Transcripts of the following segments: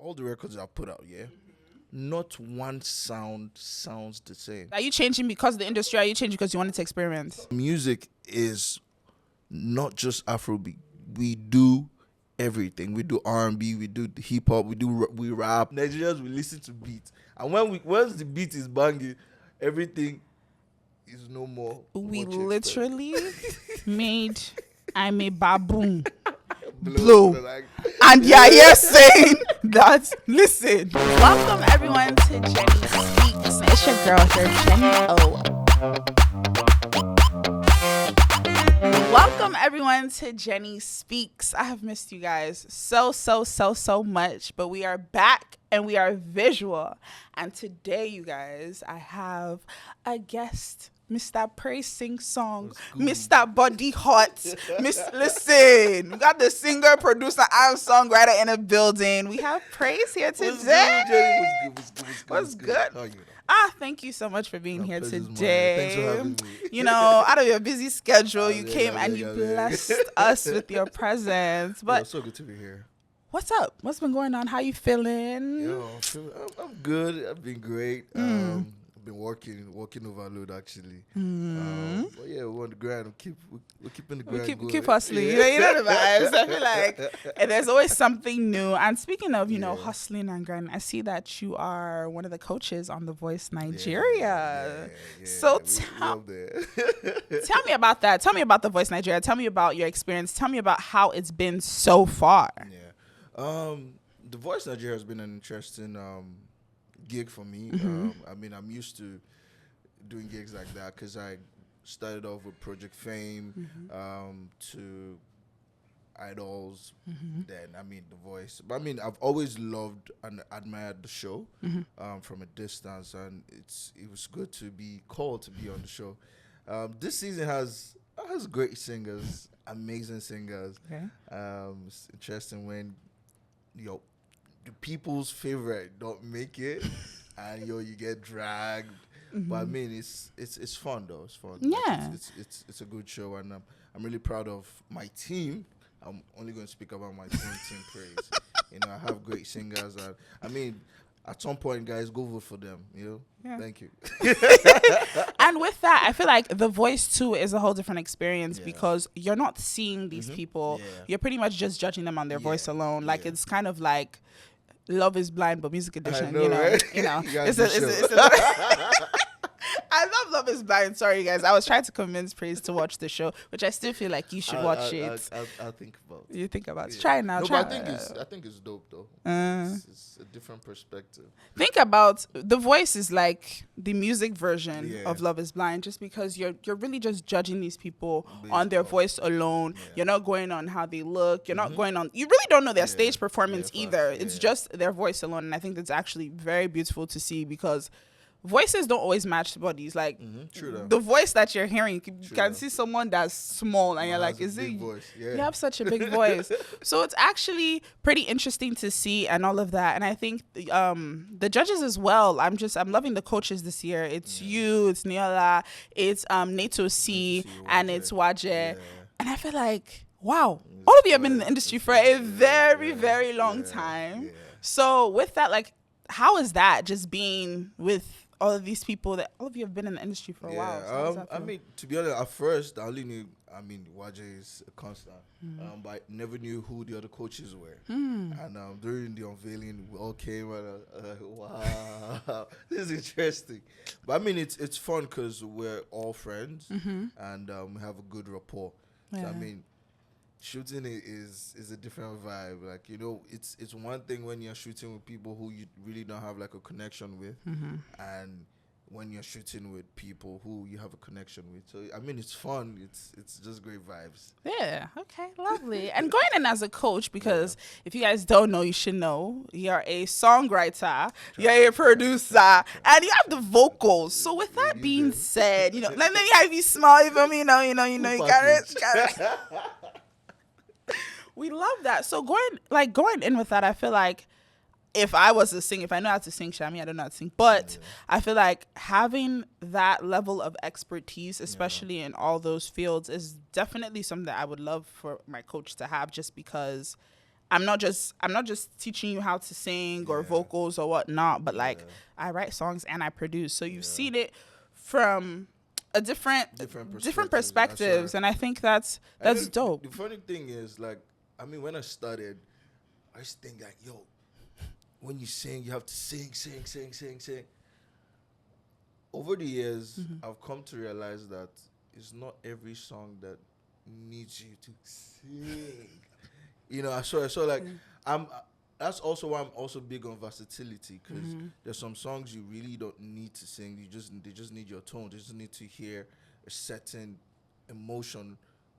all the records I put out, not one sounds the same. Are you changing because of the industry? Or are you changing because you wanted to experiment? Music is not just Afrobeat. We do everything. We do R&B, we do hip hop, we rap. Nigerians, we listen to beats, and once the beat is banging, everything is no more. We literally made I'm a baboon blow. And yeah, you're saying that. Listen. Welcome everyone to Jenni Speaks. It's your girl here, Jenni O. Welcome everyone to Jenni Speaks. I have missed you guys so much, but we are back and we are visual. And today, you guys, I have a guest. Mr. Praiz sing songs, Mr. Body Hot. Listen, we got the singer, producer, and songwriter in the building. We have Praiz here today. What's good? How are you? Thank you so much for being here today. Thanks for having me. You know, out of your busy schedule, you came and you blessed us with your presence. But so good to be here. What's up? What's been going on? How you feeling? I'm good. I've been great. I've been working overload actually. But yeah, we're on the grind. We're keeping the grind going. Keep hustling. You know the vibes. I feel like and there's always something new. And speaking of, hustling and grinding, I see that you are one of the coaches on The Voice Nigeria. So tell me about that. Tell me about The Voice Nigeria. Tell me about your experience. Tell me about how it's been so far. The Voice Nigeria has been an interesting gig for me. I'm used to doing gigs like that because I started off with Project Fame to Idols, then The Voice. But I've always loved and admired the show from a distance, and it was good to be called to be on the show. This season has great singers, amazing singers. It's interesting when the people's favorite don't make it, and you get dragged. But it's fun though. It's fun. Yeah, it's a good show, and I'm really proud of my team. I'm only going to speak about my team, Praiz. I have great singers, and at some point, guys, go vote for them. Thank you. And with that, I feel like The Voice too is a whole different experience because you're not seeing these people. You're pretty much just judging them on their voice alone. Like it's kind of like Love is Blind, but music edition. Right? I love is Blind. Sorry, guys. I was trying to convince Praiz to watch the show, which I still feel like you should watch it. I'll think about it. You think about it. Try it now. No, but I think it's dope, though. It's a different perspective. Think about The Voice is like the music version of Love is Blind, just because you're really just judging these people on their voice alone. You're not going on how they look. You're not going on. You really don't know their stage performance either. It's just their voice alone, and I think that's actually very beautiful to see because voices don't always match bodies. Like the voice that you're hearing, you can see someone that's small and you're like, is it you have such a big voice? So it's actually pretty interesting to see and all of that. And I think the judges as well, I'm loving the coaches this year. It's you, it's Niola, it's Neto C, and it's Waje. And I feel like, wow, all of you have been in the industry for a very, very long time. So with that, like, how is that just being with all of these people that all of you have been in the industry for a while? So to be honest, at first I only knew Waje is a constant, but I never knew who the other coaches were. And during the unveiling, we all came and wow, this is interesting. But it's fun because we're all friends and we have a good rapport. So shooting is a different vibe. Like, it's one thing when you're shooting with people who you really don't have like a connection with, and when you're shooting with people who you have a connection with. So it's fun. It's just great vibes. Yeah. Okay. Lovely. And going in as a coach, because if you guys don't know, you should know. You're a songwriter. You're a producer, and you have the vocals. So with that being said, let me have you smile. Even you got it. We love that. So going in with that, I feel like if I was to sing, if I know how to sing, Shami, I don't know how to sing, but I feel like having that level of expertise, especially in all those fields, is definitely something that I would love for my coach to have, just because I'm not just teaching you how to sing or vocals or whatnot, but like I write songs and I produce. So you've seen it from a different perspectives, and I think that's dope. The funny thing is, like, I mean, when I started, I used to think like, yo, when you sing, you have to sing. Over the years, I've come to realize that it's not every song that needs you to sing. You know, so like, that's also why I'm also big on versatility, because there's some songs you really don't need to sing. They just need your tone. They just need to hear a certain emotion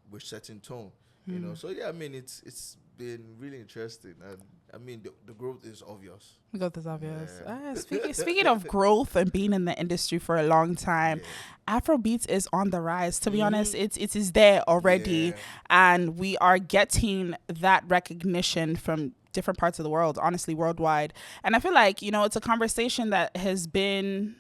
with certain tone. You know, so yeah, I mean, it's been really interesting, and I mean, the growth is obvious. Growth is obvious. Speaking of growth and being in the industry for a long time, Afrobeats is on the rise. To be honest, it is there already, and we are getting that recognition from different parts of the world, honestly, worldwide. And I feel like, you know, it's a conversation that has been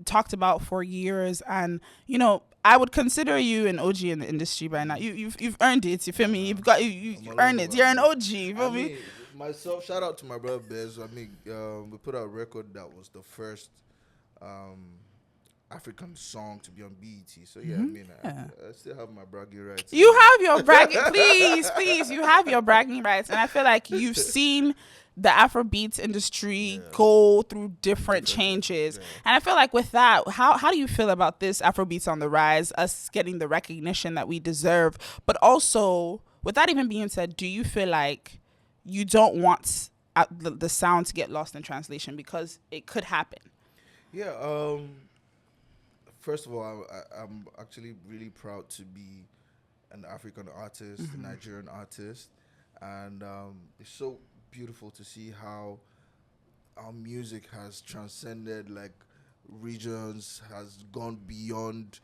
talked about for years, and you know, I would consider you an OG in the industry by now. You've earned it. You feel me? You've earned it. You're an OG. You feel me? Myself, shout out to my brother Bez. I mean, we put out a record that was the first African song to be on BET. So yeah, I mean, I still have my bragging rights. You have your bragging, please. You have your bragging rights, and I feel like you've seen the Afrobeats industry go through different changes. And I feel like with that, how do you feel about this Afrobeats on the rise, us getting the recognition that we deserve? But also, with that even being said, do you feel like you don't want the sound to get lost in translation, because it could happen? Yeah. First of all, I'm actually really proud to be an African artist, a Nigerian artist. And it's so beautiful to see how our music has transcended like regions, has gone beyond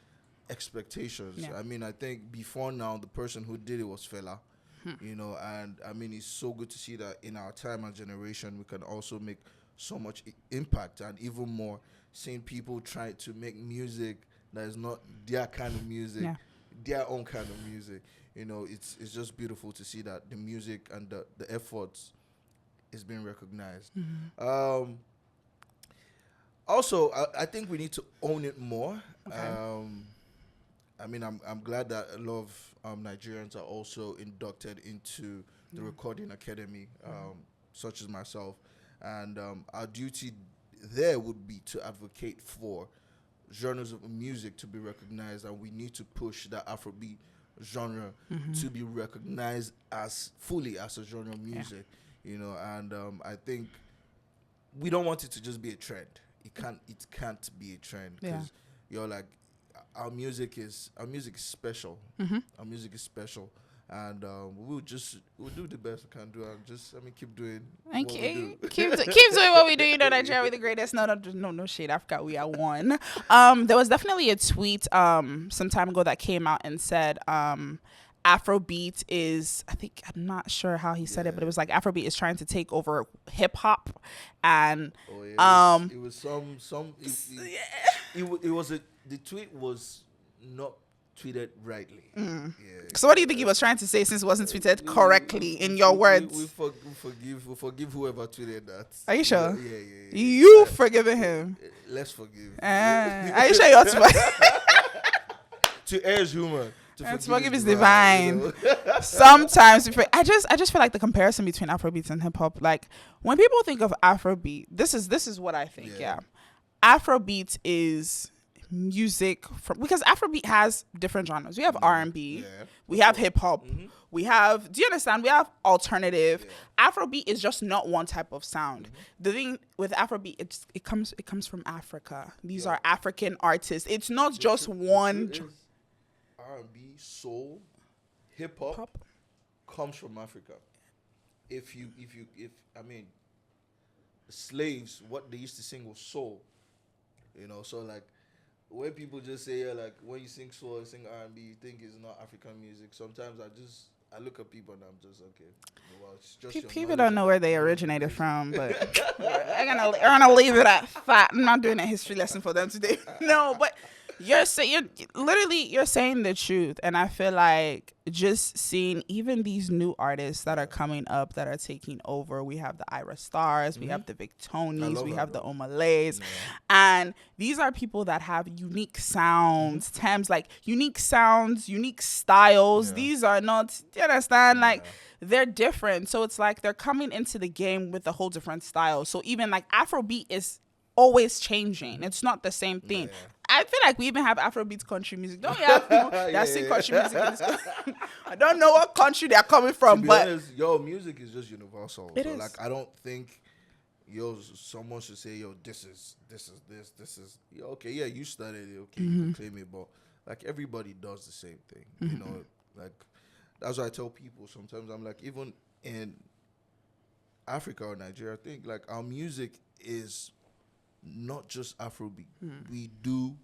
expectations. I mean, I think before now, the person who did it was Fela, you know, and I mean, it's so good to see that in our time and generation, we can also make so much impact, and even more, seeing people try to make music that is not their kind of music, their own kind of music. You know, it's just beautiful to see that the music and the efforts is being recognized. Also, I think we need to own it more. I mean, I'm glad that a lot of Nigerians are also inducted into the Recording Academy, such as myself. And our duty there would be to advocate for genres of music to be recognized, and we need to push the Afrobeat genre to be recognized as fully as a genre of music. You know, and I think we don't want it to just be a trend. It can't be a trend, because you're like, our music is special. Our music is special, and we'll do the best we can do, and keep doing what we do. keep doing what we do. You know, Nigeria, we're the greatest. No shade, Africa, we are one. There was definitely a tweet some time ago that came out and said Afrobeat is, I'm not sure how he said it, but it was like Afrobeat is trying to take over hip hop, and it was the tweet was not tweeted rightly. So what do you think he was trying to say, since it wasn't tweeted correctly in your words? We forgive whoever tweeted that. Are you sure? Yeah. You forgiving him? Let's forgive. Are you sure you're to err is human. To forgive is divine. You know? Sometimes I just feel like the comparison between Afrobeats and hip hop, like when people think of Afrobeat, this is what I think. Afrobeat is music because Afrobeat has different genres. We have R&B, we have hip hop, we have, do you understand? We have alternative. Afrobeat is just not one type of sound. The thing with Afrobeat, it comes from Africa. These are African artists. It's not just one. R&B, soul, hip hop comes from Africa. If slaves, what they used to sing was soul. You know, so like when people just say like when you sing soul, sing R&B, you think it's not African music. Sometimes I look at people and I'm just okay. Well, it's just people don't know where they originated from, but I'm gonna leave it at that. I'm not doing a history lesson for them today. No, but You're saying literally you're saying the truth, and I feel like just seeing even these new artists that are coming up that are taking over. We have the Ira Stars, we have the Victonis, we have the Omalays, and these are people that have unique sounds, Thames, like unique sounds, unique styles. These are not, you understand, like they're different. So it's like they're coming into the game with a whole different style. So even like Afrobeat is always changing. It's not the same thing. Yeah. I feel like we even have Afrobeat country music. Don't we have people that sing country music in this country? I don't know what country they're coming from, but honest, music is just universal. It is. Like I don't think someone should say, this is okay, yeah, you started it, okay, you can claim it, but like everybody does the same thing. You know, like that's why I tell people sometimes, I'm like, even in Africa or Nigeria, I think like our music is not just Afrobeat. We do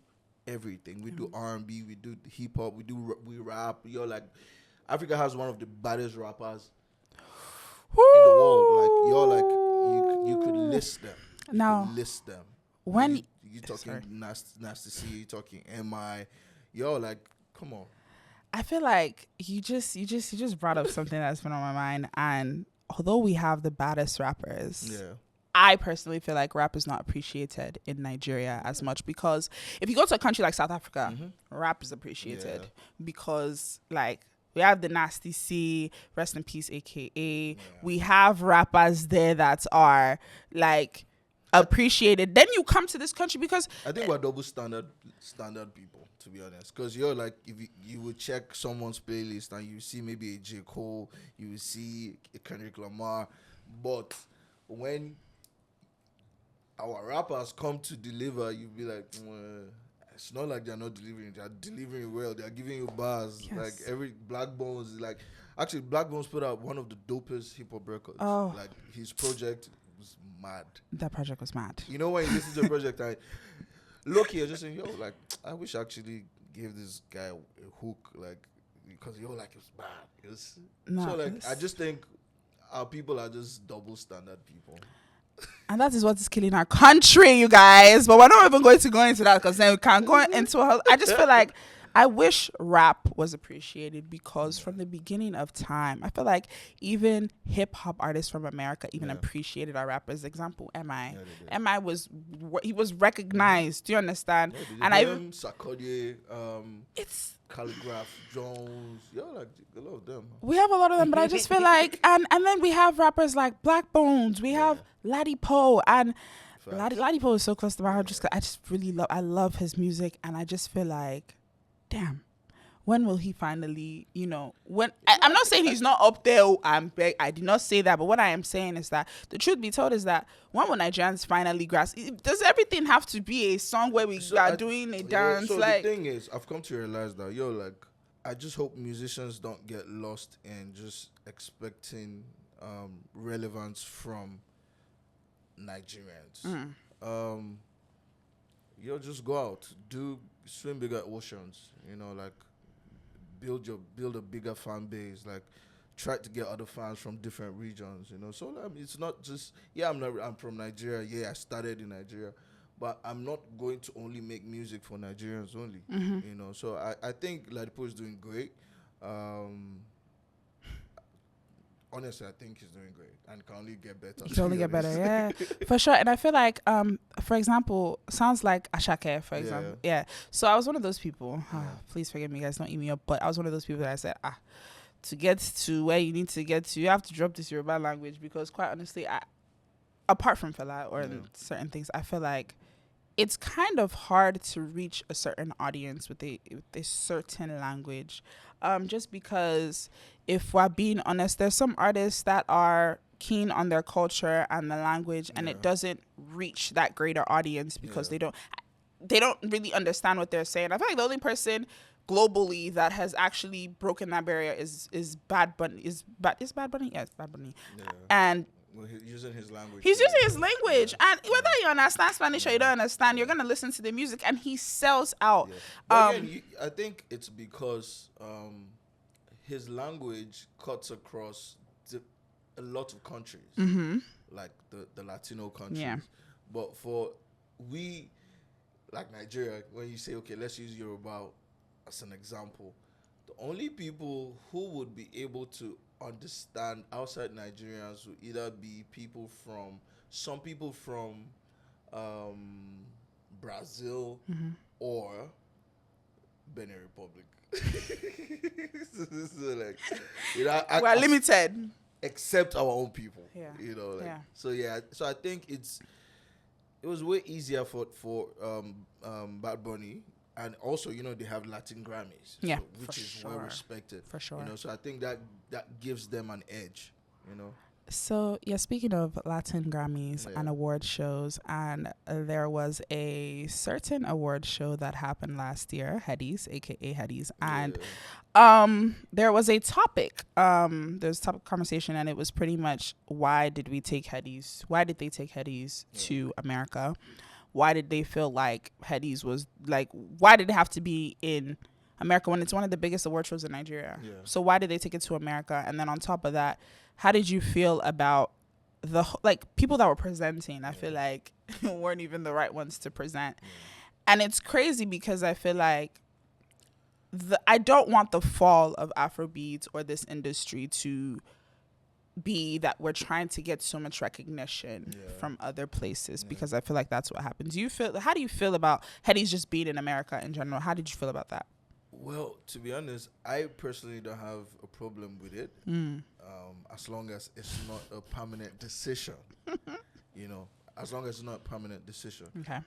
everything. We do R&B, we do hip hop, we rap. Like Africa has one of the baddest rappers in the world. Like you could list them. List them. When you talking Nasty C, you talking MI. Like come on. I feel like you just brought up something that's been on my mind, and although we have the baddest rappers, I personally feel like rap is not appreciated in Nigeria as much, because if you go to a country like South Africa, rap is appreciated because like we have the Nasty C, rest in peace, AKA. We have rappers there that are like appreciated. Then you come to this country because I think we're double standard people, to be honest. Because like if you would check someone's playlist and you see maybe a J. Cole, you will see a Kendrick Lamar, but when our rappers come to deliver, you be like, it's not like they're not delivering. They're delivering well. They're giving you bars. Yes. Like every Black Bones is like, actually Black Bones put out one of the dopest hip hop records. Like his project was mad. That project was mad. You know, when you listen to a project, look here, just saying, like, I wish I actually gave this guy a hook, like, because like it was bad. So like, I just think our people are just double standard people. And that is what is killing our country, you guys. But we're not even going to go into that, because then we can't go into I just feel like I wish rap was appreciated, because from the beginning of time, I feel like even hip hop artists from America even appreciated our rappers. Example, MI. MI was recognized. Do you understand? And Sarkodie, it's Calligraph, Jones, like a lot of them. We have a lot of them, but I just feel like, and then we have rappers like Black Bones. We have Ladipo, and Ladipo is so close to my heart. I just really love his music, and I just feel like, damn, when will he finally, when I'm not saying he's not up there. I did not say that, but what I am saying is that the truth be told is that when will Nigerians finally grasp? Does everything have to be a song where we are doing a dance? So the thing is, I've come to realize that like, I just hope musicians don't get lost in just expecting relevance from Nigerians. Just go out, swim bigger oceans, like build a bigger fan base, like try to get other fans from different regions, so it's not just I'm from Nigeria, I started in Nigeria, but I'm not going to only make music for Nigerians only. So I think Ladipo is doing great. Honestly, I think he's doing great and can only get better. Can only get better, yeah, for sure. And I feel like, for example, sounds like Ashake, for example. Yeah. So I was one of those people. Please forgive me, guys, don't eat me up. But I was one of those people that I said, to get to where you need to get to, you have to drop this Yoruba language, because quite honestly, apart from Fela or certain things, I feel like it's kind of hard to reach a certain audience with a certain language. Just because, if we're being honest, there's some artists that are keen on their culture and the language, and it doesn't reach that greater audience because they don't really understand what they're saying. I feel like the only person globally that has actually broken that barrier is Bad Bunny. Is Bad Bunny? Yes, Bad Bunny. Yeah. And he's using his language. He's using his language, and whether you understand Spanish or you don't understand, you're gonna listen to the music, and he sells out. Yeah. But again, I think it's because his language cuts across a lot of countries, like the Latino countries. Yeah. But for like Nigeria, when you say, okay, let's use Yoruba as an example, the only people who would be able to understand outside Nigerians would either be some people from Brazil or Benin Republic. So like, we're limited. Except our own people. Yeah. So I think it was way easier for Bad Bunny, and also they have Latin Grammys, which is well respected for sure. So I think that gives them an edge. So speaking of Latin Grammys and award shows, and there was a certain award show that happened last year, Headies, aka Headies, and there was a topic. There's a topic conversation, and it was pretty much, why did they take Headies to America? Why did they feel like Headies was like? Why did it have to be in America when it's one of the biggest award shows in Nigeria? Yeah. So why did they take it to America? And then on top of that, how did you feel about the people that were presenting? I feel like weren't even the right ones to present. Yeah. And it's crazy because I feel like I don't want the fall of Afrobeats or this industry to be that we're trying to get so much recognition from other places, because I feel like that's what happens. How do you feel about Headies just being in America in general? How did you feel about that? Well, to be honest, I personally don't have a problem with it, as long as it's not a permanent decision. As long as it's not a permanent decision. Okay.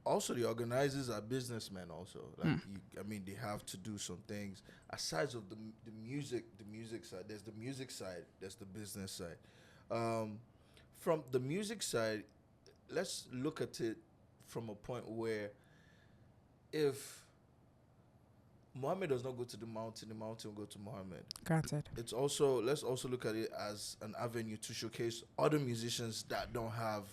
Also, the organizers are businessmen. Also, they have to do some things aside of the music side. There's the music side. There's the business side. From the music side, let's look at it from a point where if Muhammad does not go to the mountain will go to Muhammad. Granted. Let's also look at it as an avenue to showcase other musicians that don't have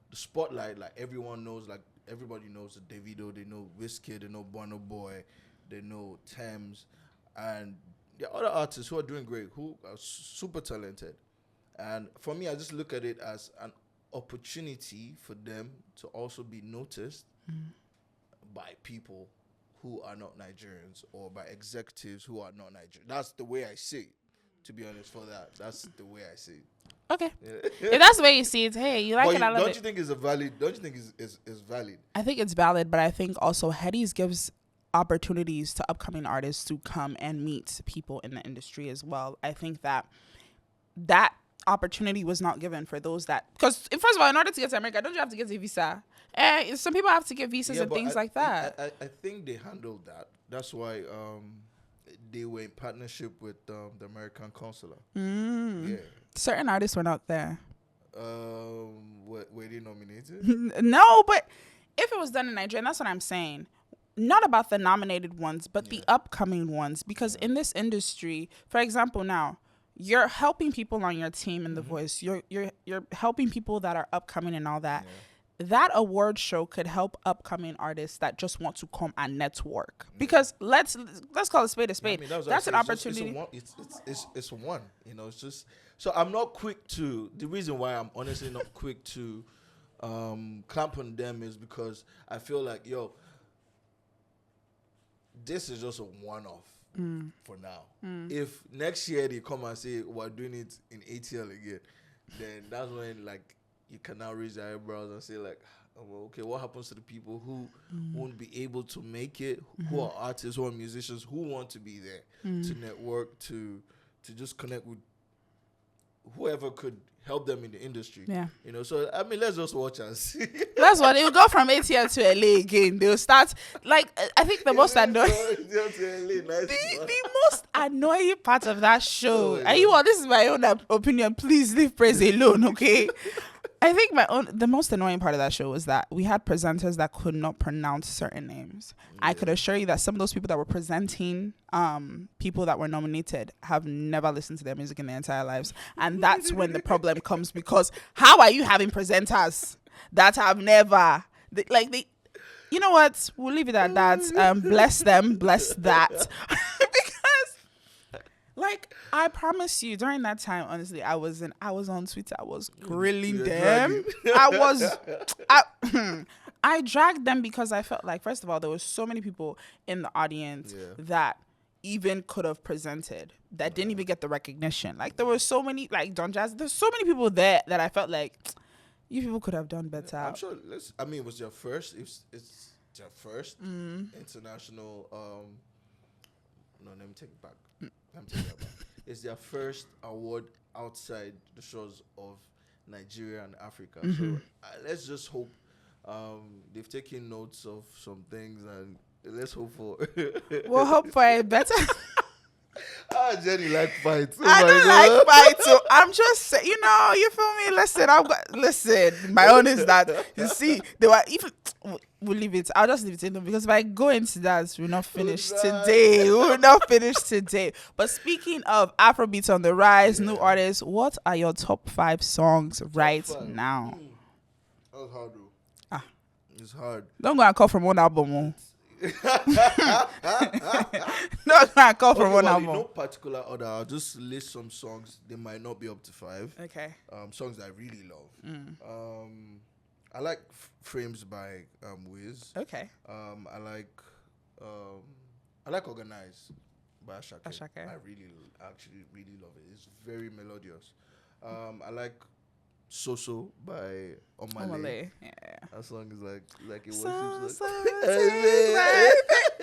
the spotlight. Like everyone knows, like everybody knows the Davido, they know Wizkid, they know Burna Boy, they know Thames, and there are other artists who are doing great, who are super talented. And for me, I just look at it as an opportunity for them to also be noticed by people who are not Nigerians, or by executives who are not Nigerian. That's the way I see it, to be honest. That's the way I see it. Okay. Yeah. If that's the way you see it, hey, you like it, I love it. Don't you think it's valid? I think it's valid, but I think also Headies gives opportunities to upcoming artists to come and meet people in the industry as well. I think that opportunity was not given for those that, because first of all, in order to get to America, don't you have to get a visa? Some people have to get visas and things like that. I think they handled that. That's why they were in partnership with the American consulate. Yeah. Certain artists were not there. Were they nominated? No, but if it was done in Nigeria, that's what I'm saying. Not about the nominated ones, but the upcoming ones. Because in this industry, for example, now, you're helping people on your team in The Voice. You're helping people that are upcoming and all that. Yeah. That award show could help upcoming artists that just want to come and network. Yeah. Because let's call a spade a spade. Yeah, that's an opportunity. It's one. It's just, so I'm not quick to. The reason why I'm honestly not quick to clamp on them is because I feel like, this is just a one-off. For now. If next year they come and say we're doing it in ATL again, then that's when you can now raise your eyebrows and say okay, what happens to the people who won't be able to make it, who are artists, who are musicians, who want to be there to network, to just connect with whoever could help them in the industry. Yeah. So let's just watch and see. That's what it will go from ATL to LA again. They'll start I think the most annoying the most annoying part of that show. This is my own opinion. Please leave Praiz alone, okay? I think the most annoying part of that show was that we had presenters that could not pronounce certain names. Yeah. I could assure you that some of those people that were presenting people that were nominated have never listened to their music in their entire lives. And that's when the problem comes, because how are you having presenters that have never, you know what? We'll leave it at that. Bless them, bless that. I promise you, during that time, honestly, I was on Twitter. I was grilling them. I I dragged them because I felt like, first of all, there was so many people in the audience that even could have presented that didn't even get the recognition. Like, there were so many, like Don Jazz, there's so many people there that I felt like you people could have done better. I'm sure. It was your first. It's your first international. No, let me take it back. It's their first award outside the shores of Nigeria and Africa. So let's just hope they've taken notes of some things, and let's hope for. We'll hope for a better. Jenny like fights. I don't like fights, so I'm just saying, you feel me? Listen, my own is that, you see, they were even, we'll leave it. I'll just leave it in, because if I go into that, we'll not finish today. But speaking of Afrobeats on the rise, new artists, what are your top 5 songs now? That was hard, though. It's hard. Don't go and call from one album. Not gonna call from one album. No particular order. I'll just list some songs. They might not be up to 5. Okay. Songs that I really love. I like Frames by Wiz. Okay. I like Organize by Ashake. I actually really love it. It's very melodious. I like So by Omale. Yeah. That song is like it was.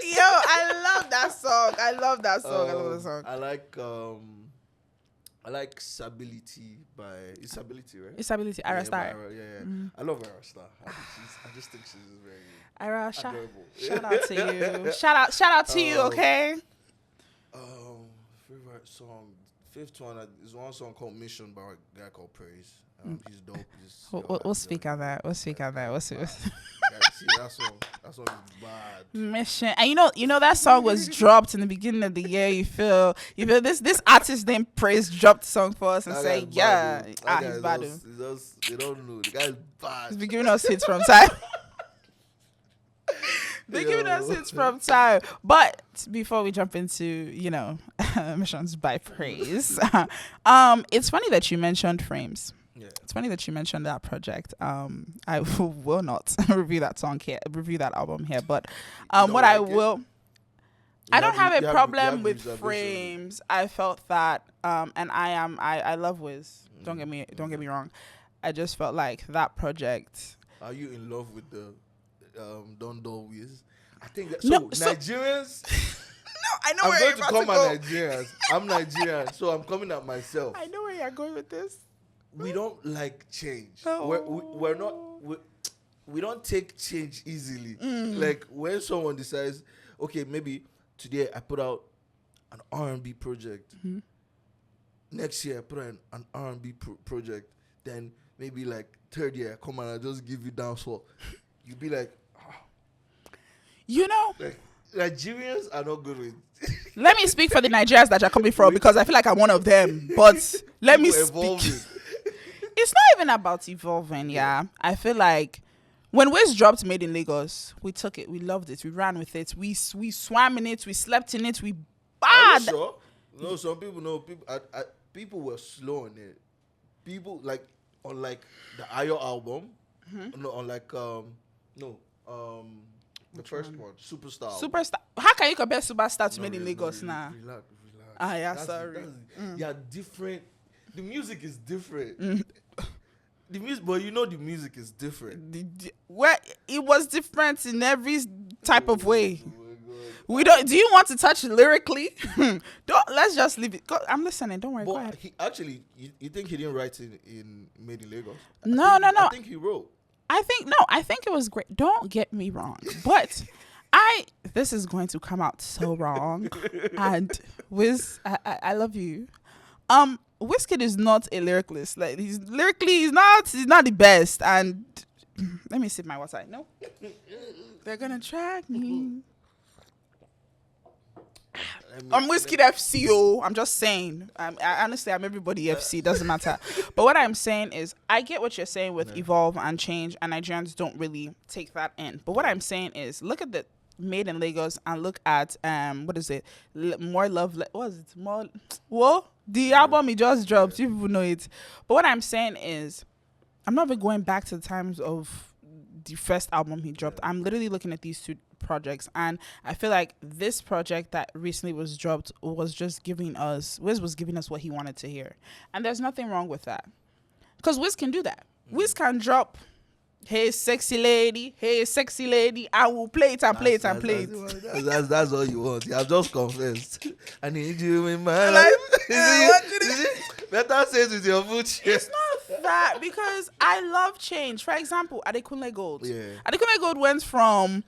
Yo, I love that song. I love that song. I like Stability by Stability, right? Stability, Ira Star. Yeah. I love Ira Star. I just think she's very Ira, adorable. Shout out to you. Shout out to you, okay? Favorite song. 5th one is one song called Mission by a guy called Praiz. He's dope. We'll speak on that. See, that song is bad. Mission, and you know that song was dropped in the beginning of the year. You feel this artist named Praiz dropped the song for us and say, he's bad. They don't know. The guy is bad. He's been giving us hits from time. They're giving us hits from time. But before we jump into, Missions by Praiz, it's funny that you mentioned Frames. Yeah. It's funny that you mentioned that project. I will not review that album here, but what I will. I don't have a problem with Frames. I felt that, and I love Wiz. Don't get me wrong. I just felt like that project. Are you in love with the Don Wiz? I think that, Nigerians. No, I know I'm where going you're to about call to my go. Nigerians. I'm Nigerian, so I'm coming at myself. I know where you're going with this. We don't like change. Oh. We're not. We don't take change easily. Like when someone decides, okay, maybe today I put out an R&B project. Next year I put out an R&B project. Then maybe like 3rd year I come and I just give you dancehall. You be like, like Nigerians are not good with. Let me speak for the Nigerians that you're coming from, because I feel like I'm one of them. But let me speak. It's not even about evolving, yeah. I feel like when Wiz dropped Made in Lagos, we took it, we loved it, we ran with it, we swam in it, we slept in it, we bad. Are you sure? No, some people know. People were slow on it. People on the Ayo album, the first one, Superstar. How can you compare Superstar to Made in Lagos now? Relax. Sorry. Yeah, different. The music is different. The music, but the music is different. It was different in every type of way. We don't. Do you want to touch lyrically? Let's just leave it. I'm listening. Don't worry. But go ahead. You think he didn't write in Made in Lagos? No. I think he wrote. I think it was great. Don't get me wrong, but this is going to come out so wrong. And Wiz, I love you. Wizkid is not a lyricist. Like he's not the best. And let me sip my water. No, they're gonna track me. I'm Wizkid FC. I'm just saying. Honestly, I'm everybody FC. Doesn't matter. But what I'm saying is, I get what you're saying with evolve and change, and Nigerians don't really take that in. But what I'm saying is, look at the Made in Lagos and look at what is it? More Love. What was it? More. Whoa. The album he just dropped. You people know it. But what I'm saying is, I'm not even going back to the times of the first album he dropped. I'm literally looking at these two projects, and I feel like this project that recently was dropped was just giving us, Wiz was giving us what he wanted to hear. And there's nothing wrong with that. Because Wiz can do that. Wiz can drop, hey, sexy lady, I will play it and play it and play it. That's all you want. You have just confessed. I need you in my life. Better say it with your full chest. It's not that, because I love change. For example, Adekunle Gold. Yeah. Adekunle Gold went from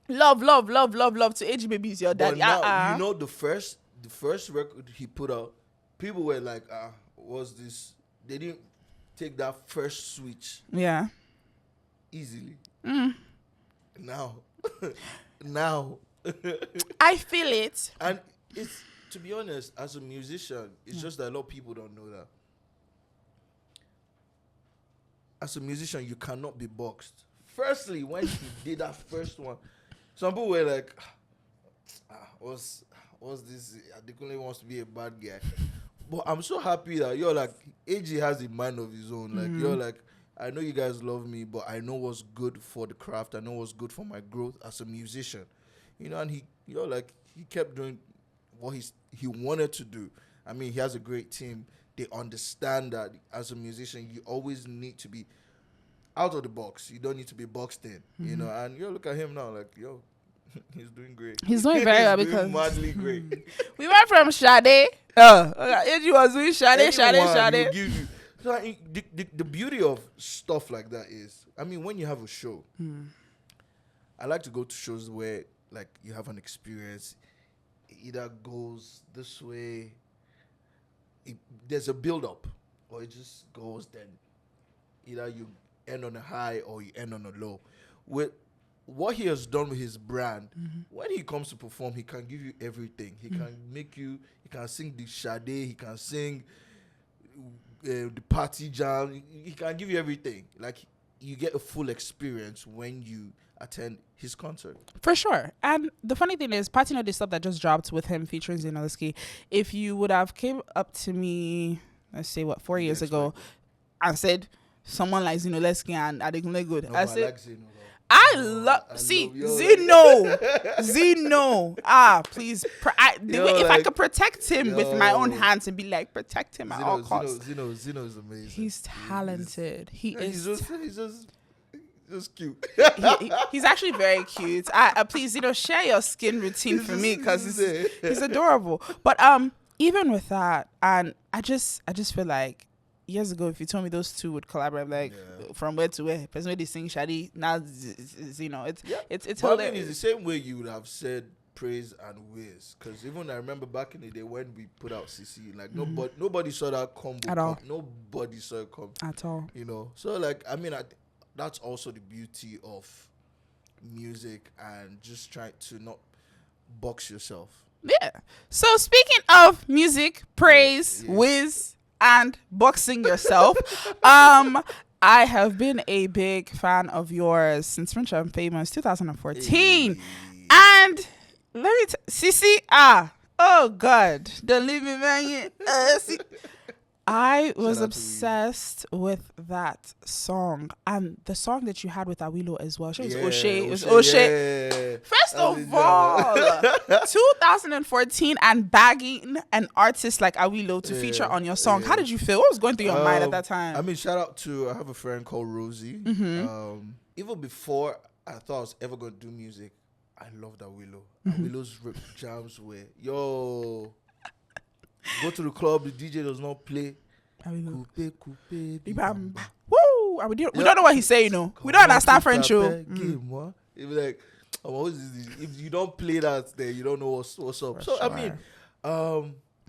love to AG Baby is your daddy. But now, you know, the first record he put out, people were like, what's this? They didn't take that first switch. Yeah. Easily. Now. I feel it. And it's, to be honest, as a musician, it's just that a lot of people don't know that. As a musician, you cannot be boxed. Firstly, when he did that first one, some people were like, what's this? Adekunle wants to be a bad guy. But I'm so happy that you're like, AG has a mind of his own. Like, you're like, I know you guys love me, but I know what's good for the craft. I know what's good for my growth as a musician. You know, and he kept doing what he wanted to do. I mean, he has a great team. They understand that as a musician, you always need to be out of the box. You don't need to be boxed in, you know. And you look at him now, like, he's doing great. He's doing very well because madly great. We went from Sade. AG was doing Sade. So the beauty of stuff like that is, I mean, when you have a show, I like to go to shows where, like, you have an experience. It either goes this way, there's a build-up, or it just goes, then either you end on a high or you end on a low. With what he has done with his brand, when he comes to perform, he can give you everything. He can he can sing the Sade, he can sing the party jam, he can give you everything. Like, you get a full experience when you attend his concert. For sure. And the funny thing is, Party Not the Stop that just dropped with him featuring Zinoleski, if you would have came up to me, let's say, 4 years ago, and said someone like Zinoleski and Adekunle Gold, I said, like Zino. I love Zino. Please. If I could protect him with my own hands and be like, protect him at all costs. Zino is amazing. He's talented. He's just cute. He's actually very cute. Please, share your skin routine for me, because he's adorable. But even with that, and I just feel like, years ago, if you told me those two would collaborate, like, from where to where, person where they sing Shadi, now it's hilarious. I mean, it's the same way you would have said Praiz and Wiz, because even I remember back in the day when we put out CC, like, nobody saw that combo at all. Nobody saw it come at all. You know, so, like, I mean, that's also the beauty of music, and just trying to box yourself. Yeah. So speaking of music, Praiz, Wiz, and boxing yourself, I have been a big fan of yours since French and Famous 2014. And let me Sisi, oh God, don't leave me banging. I was obsessed with that song, and the song that you had with Awilo as well. It was O'Shea. It was O'Shea. Yeah. First of all, 2014, and bagging an artist like Awilo to feature on your song. How did you feel? What was going through your mind at that time? I mean, shout out to, I have a friend called Rosie. Even before I thought I was ever going to do music, I loved Awilo. Awilo's jams were, go to the club, the DJ does not play. Coupe, woo! We don't know what he's saying, we don't understand French. It be like, if you don't play that, then you don't know what's up. So, I mean,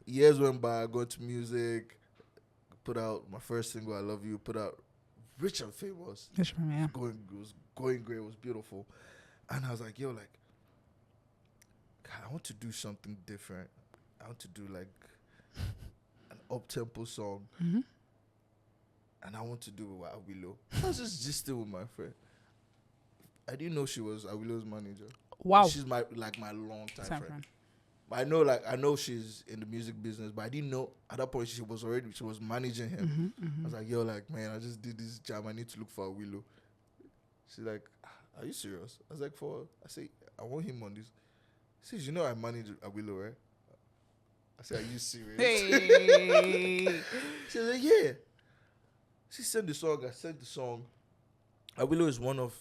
years went by, I got into music, put out my first single, I Love You, put out Rich and Famous. It was going great, it was beautiful. And I was like, God, I want to do something different. I want to do, like, an up-tempo song, and I want to do it with Awilo. I was just gisting with my friend. I didn't know she was Awilo's manager. Wow. She's my long-time friend. But I know she's in the music business, but I didn't know at that point she was managing him. I was like, man, I just did this jam. I need to look for Awilo. She's like, are you serious? I was like, I say, I want him on this. She says, you know I manage Awilo, right? I said, are you serious? Hey. She's like, yeah. She sent the song. I sent the song. Awilo is one of,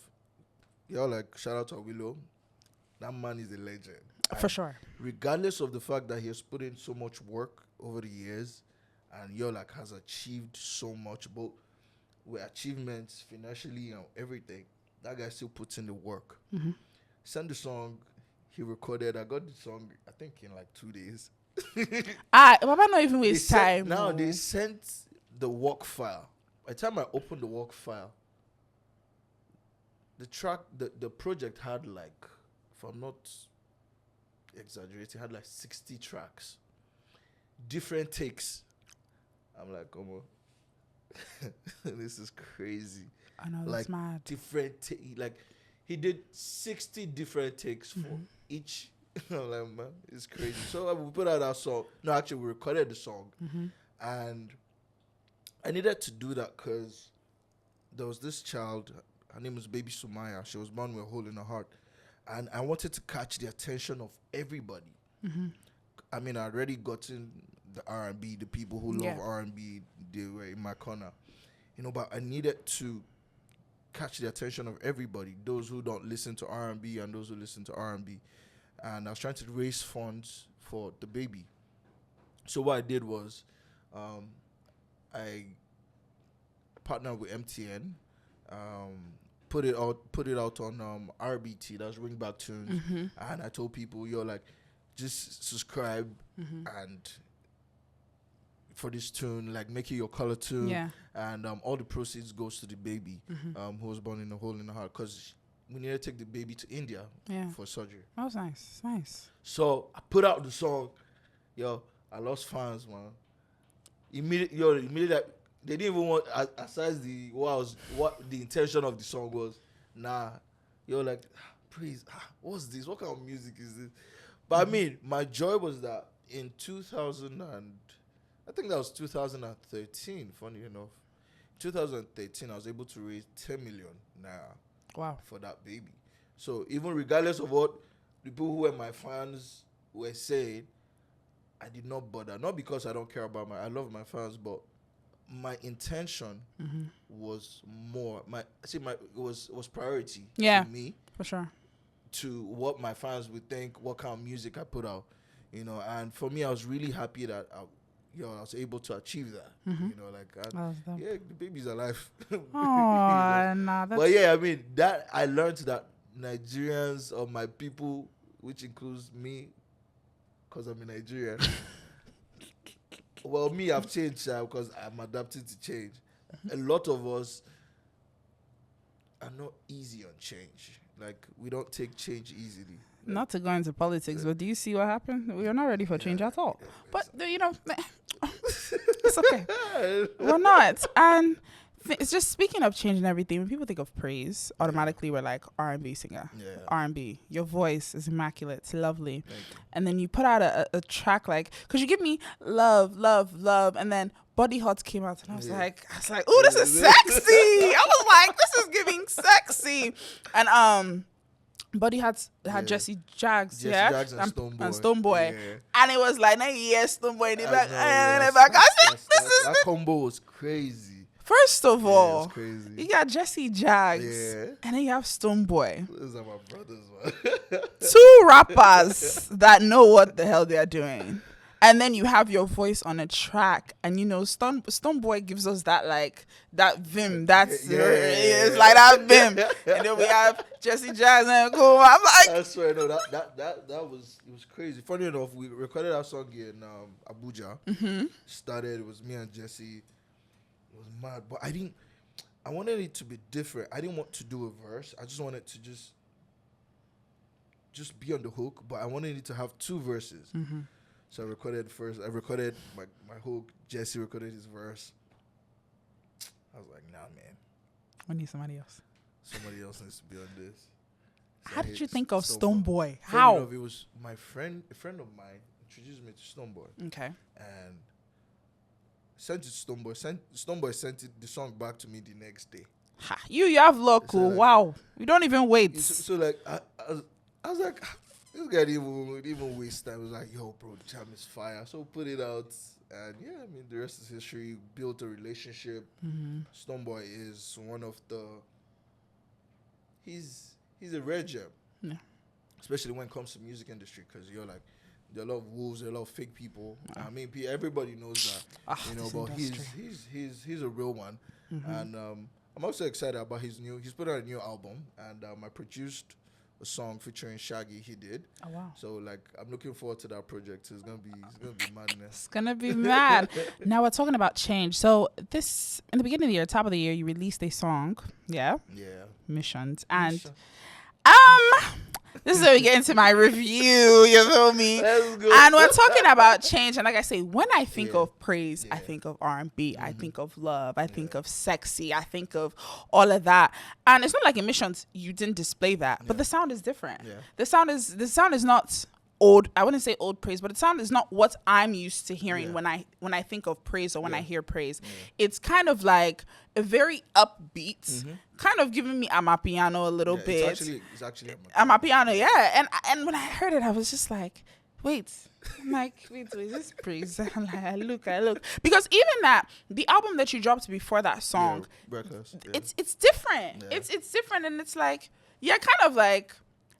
y'all like, shout out to Awilo. That man is a legend. For sure. Regardless of the fact that he has put in so much work over the years and y'all like has achieved so much, but with achievements financially and everything, that guy still puts in the work. Mm-hmm. Sent the song. He recorded. I got the song, I think, in like 2 days. Baba not even waste time. Now they sent the work file. By the time I opened the work file, the track, the project had like, if I'm not exaggerating, had like 60 tracks, different takes. I'm like, come on, this is crazy. I know, like that's mad. Different like he did 60 different takes for each. I'm like, man, it's crazy. So we put out our song. No, actually, we recorded the song, and I needed to do that because there was this child. Her name was Baby Sumaya. She was born with a hole in her heart, and I wanted to catch the attention of everybody. I mean, I already gotten the R&B, the people who love R&B. They were in my corner, but I needed to catch the attention of everybody. Those who don't listen to R&B and those who listen to R&B. And I was trying to raise funds for the baby. So what I did was, I partnered with MTN, put it out on RBT, that's Ringback Tunes, and I told people, just subscribe and for this tune, like make it your color tune, and all the proceeds goes to the baby, who was born in a hole in the heart, because we need to take the baby to India for surgery. That was nice. Nice. So I put out the song. I lost fans, man. Immediately, they didn't even want, aside what the intention of the song was. Nah, Praiz, what's this? What kind of music is this? But I mean, my joy was that in 2013, funny enough, 2013, I was able to raise 10 million naira. Wow. For that baby. So even regardless of what the people who were my fans were saying, I did not bother. Not because I don't care about I love my fans, but my intention was more. Was priority to me. For sure. To what my fans would think, what kind of music I put out, And for me, I was really happy that I was able to achieve that. The baby's alive. Oh, nah. But yeah, I mean, that I learned that Nigerians or my people, which includes me, because I'm a Nigerian. Well, me, I've changed because I'm adapting to change. A lot of us are not easy on change. Like, we don't take change easily. Not to go into politics, but do you see what happened? We are not ready for change at all. But, it's okay. We're not. And it's just, speaking of change and everything, when people think of Praiz, automatically we're like R&B singer. Yeah. R&B. Your voice is immaculate. It's lovely. And then you put out a track because you give me love, love, love, and then Body Hot came out, and I was like, oh, this is sexy. I was like, this is giving sexy. And Body had Jesse Jags, Jags and Stonebwoy. Yeah. And it was like, Stonebwoy in the back, and in the back. I said, that combo was crazy. First of all, crazy. You got Jesse Jags, and then you have Stonebwoy. Those are my brothers, man. Two rappers that know what the hell they are doing. And then you have your voice on a track, and Stonebwoy gives us that that vim. It's like that vim. And then we have Jesse Jags and cool. I'm like, that's right. No, that was crazy. Funny enough, we recorded our song here in Abuja. Started. It was me and Jesse. It was mad, but I wanted it to be different. I didn't want to do a verse. I just wanted to just be on the hook, but I wanted it to have two verses. So I recorded first. I recorded my hook. Jesse recorded his verse. I was like, nah, man. We need somebody else. Somebody else needs to be on this. So how did you think of Stonebwoy? How? It was my friend, a friend of mine, introduced me to Stonebwoy. Okay. And sent it to Stonebwoy. Stonebwoy sent the song back to me the next day. You have luck. So, like, wow. You don't even wait. So like, I was like, this guy didn't even waste time. I was like, yo, bro, the jam is fire. So put it out. And yeah, I mean, the rest is history. Built a relationship. Stoneboy is one of the... He's a rare gem. Yeah. Especially when it comes to music industry. Because you're like, there are a lot of wolves, there are a lot of fake people. I mean, everybody knows that. But he's a real one. And I'm also excited about he's put out a new album. And I produced a song featuring Shaggy. He did. Oh wow! So like, I'm looking forward to that project. It's gonna be madness. It's gonna be mad. Now we're talking about change. So this in the beginning of the year, top of the year, you released a song. Yeah. Yeah. Missions and this is where we get into my review. You feel me? Let's go. And we're talking about change. And like I say, when I think of praise, I think of R&B. I think of love. I think of sexy. I think of all of that. And it's not like in Missions you didn't display that, but the sound is different. Yeah. The sound is not old. I wouldn't say old praise, but the sound is not what I'm used to hearing when I think of praise or when I hear praise. It's kind of like a very upbeat, kind of giving me Amapiano a little bit. It's actually Amapiano, yeah. And when I heard it, I was just like, wait, is this praise? I'm like, I look. Because even that, the album that you dropped before that song, it's different. Yeah. It's different, and it's like, you're kind of like,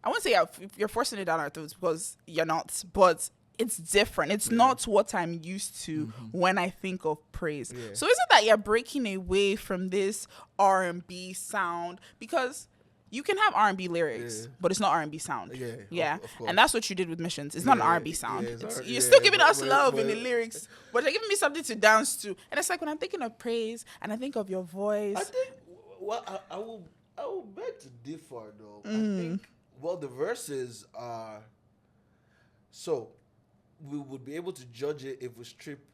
I wouldn't say you're forcing it down our throats because you're not, but it's different. It's not what I'm used to when I think of praise. Yeah. So is it that you're breaking away from this R&B sound? Because you can have R&B lyrics, but it's not R&B sound. Yeah. Of course. And that's what you did with Missions. It's not an R&B sound. You're still giving us love in the lyrics, but you're giving me something to dance to. And it's like when I'm thinking of praise and I think of your voice. I think, I will beg to differ though. I think, the verses are... So, we would be able to judge it if we strip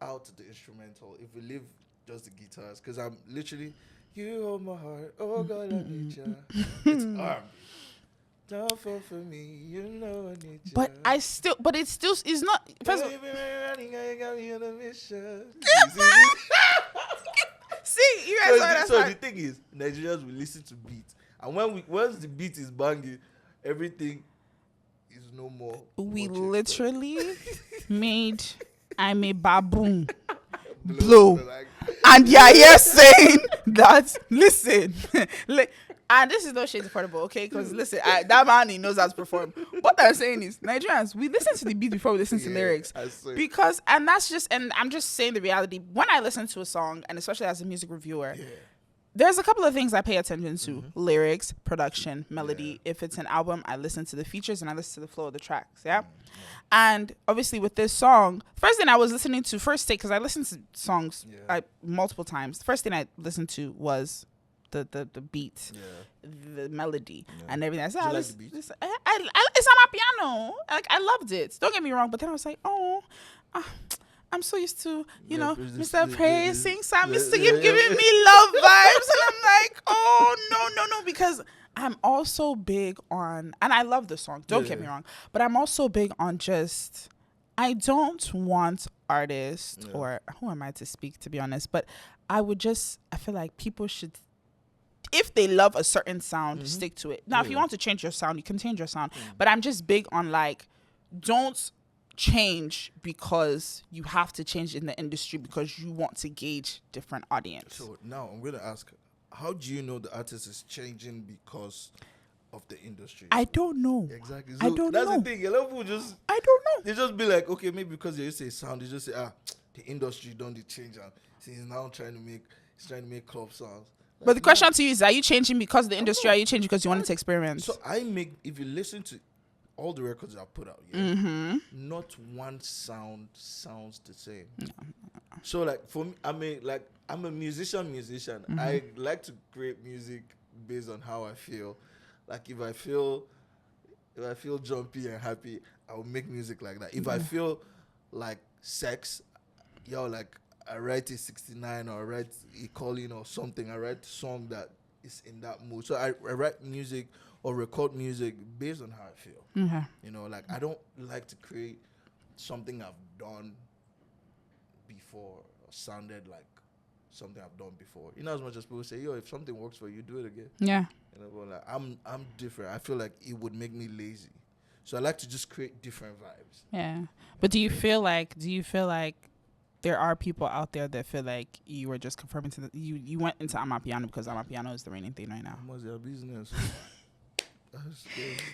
out the instrumental, if we leave just the guitars. Because I'm literally, you hold my heart, oh God, I need ya. It's R&B. Don't fall for me, you know I need ya. But it's not... First of all... See, you guys so the thing is, Nigerians will listen to beats. And once the beat is banging, everything is no more. We literally made I'm a baboon blow. And you're saying that, listen, and this is no shade affordable, okay? Because listen, that man, he knows how to perform. What I'm saying is, Nigerians, we listen to the beat before we listen to lyrics. Because, and I'm just saying the reality. When I listen to a song, and especially as a music reviewer, there's a couple of things I pay attention to. Lyrics, production, melody. If it's an album, I listen to the features and I listen to the flow of the tracks. Yeah. And obviously with this song, first thing I was listening to, because I listen to songs multiple times. The first thing I listened to was the beat, the melody, and everything. I said, it's on my piano. Like, I loved it. Don't get me wrong. But then I was like, I'm so used to, Mr. Praiz sing Sam, Mr. Giving me love vibes. And I'm like, no, because I'm also big on, and I love the song, don't get me wrong, but I'm also big on just, I don't want artists, or who am I to speak, to be honest, but I feel like people should, if they love a certain sound, stick to it. Now, if you want to change your sound, you can change your sound, but I'm just big on like, don't change because you have to change in the industry because you want to gauge different audience. So now I'm going to ask, how do you know the artist is changing because of the industry? I don't know. Exactly. So I don't know. That's the thing. A lot of people just... I don't know. They just be like, okay, maybe because they say sound, they just say, the industry don't change. And he's now trying to make club sounds. Like, but the question to you is, are you changing because of the industry? Or are you changing because you wanted to experiment? So if you listen to all the records I put out, not one sound sounds the same. No. So like for me, I'm a musician. I like to create music based on how I feel. Like if I feel jumpy and happy, I will make music like that. If I feel like sex, like I write a 69 or I write a calling or something. I write a song that is in that mood. So I write music or record music based on how I feel. Like I don't like to create something I've done before or sounded like something I've done before. In as much as people say, yo, if something works for you, do it again. Yeah. You know, but like I'm different. I feel like it would make me lazy. So I like to just create different vibes. Yeah. But do you feel like there are people out there that feel like you were just confirming to you went into Amapiano because Amapiano is the reigning thing right now? What's their business?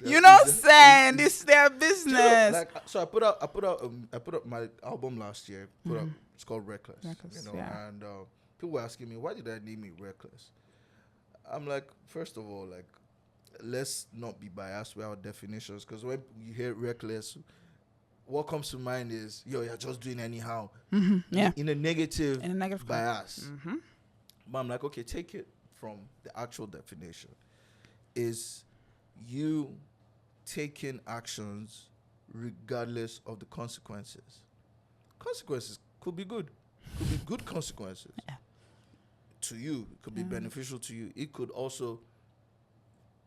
You know what I'm saying? It's their business. Like, so I put out my album last year. It's called Reckless. You know, yeah. and people were asking me, why did I name it Reckless? I'm like, first of all, like, let's not be biased with our definitions, because when you hear reckless, what comes to mind is, yo, you're just doing anyhow. Yeah. In a negative bias. But I'm like, okay, take it from the actual definition. Is you taking actions regardless of the consequences. Consequences could be good. Could be good consequences. Yeah. To you. It could be beneficial to you. It could also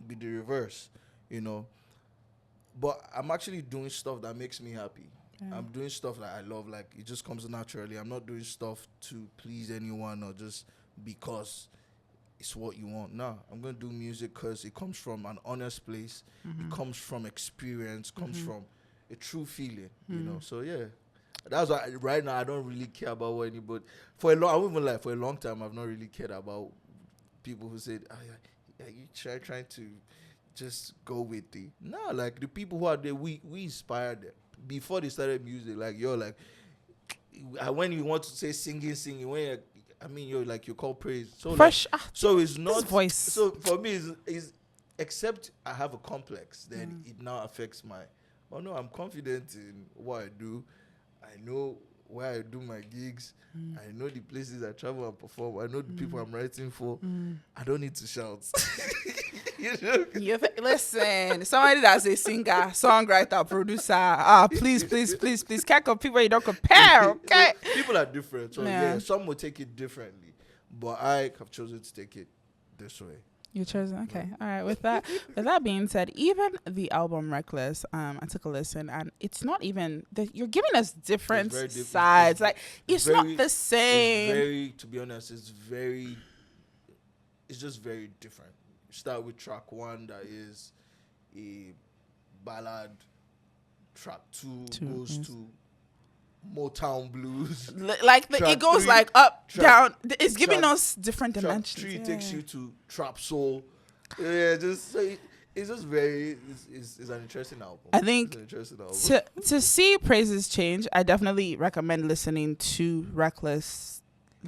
be the reverse, you know. But I'm actually doing stuff that makes me happy. I'm doing stuff that I love. Like, it just comes naturally. I'm not doing stuff to please anyone or just because it's what you want. No, I'm going to do music because it comes from an honest place. It comes from experience, comes from a true feeling, you know. So, yeah. That's why right now I don't really care about what anybody... For a long time, I've not really cared about people who said, you trying to just go with it. No, like, the people who are there, we inspired them. Before they started music, like, you're like... When you want to say singing, when you're like, you call Praiz. So, fresh. Like, so it's not... voice. So, for me, is except I have a complex, then it now affects my... Oh, no, I'm confident in what I do. I know where I do my gigs. I know the places I travel and perform. I know the people I'm writing for. I don't need to shout. You know? Listen, somebody that's a singer, songwriter, producer, please, can't compare people you don't compare, okay? People are different. So, yeah, some will take it differently. But I have chosen to take it this way. You chose okay. All right. With that being said, even the album Reckless, I took a listen, and it's not even that you're giving us different sides. Like, it's not the same. To be honest, it's just very different. You start with track 1, that is a ballad. Track 2 goes to Motown blues. It goes 3, like up, down. It's giving us different dimensions. Track 3 takes you to trap soul. Yeah, it's just very. It's an interesting album. I think to see Praiz's change, I definitely recommend listening to Reckless,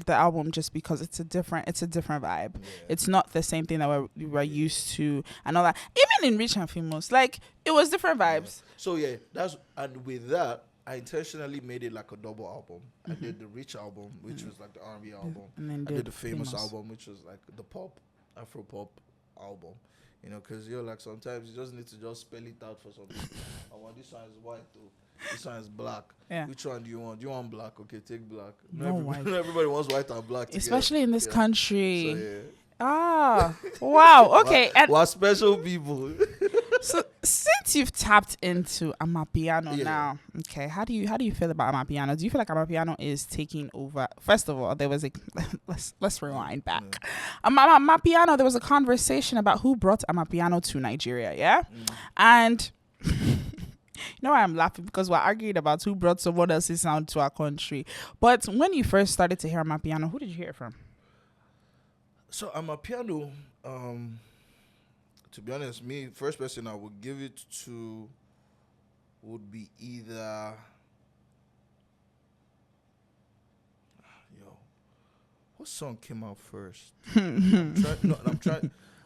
the album, just because it's a different vibe. Yeah. It's not the same thing that we were used to and all that. Even in Rich and Famous, like, it was different vibes. Yeah. So and with that, I intentionally made it like a double album. I did the Rich album, which was like the R&B album, and then I did the famous album, which was like the pop, Afro pop album. You know, because you're like, sometimes you just need to just spell it out for something. I want this one is white though. This one is black. Yeah. Which one do you want? Do you want black? Okay, take black. Everybody wants white and black together. Especially in this country. So, yeah. Wow. Okay. We're special people. So since you've tapped into Amapiano now, okay, how do you feel about Amapiano? Do you feel like Amapiano is taking over? First of all, there was let's rewind back. Amapiano, there was a conversation about who brought Amapiano to Nigeria, yeah? And you know why I'm laughing? Because we're arguing about who brought someone else's sound to our country. But when you first started to hear Amapiano, who did you hear it from? So Amapiano, to be honest, first person I would give it to would be either... what song came out first?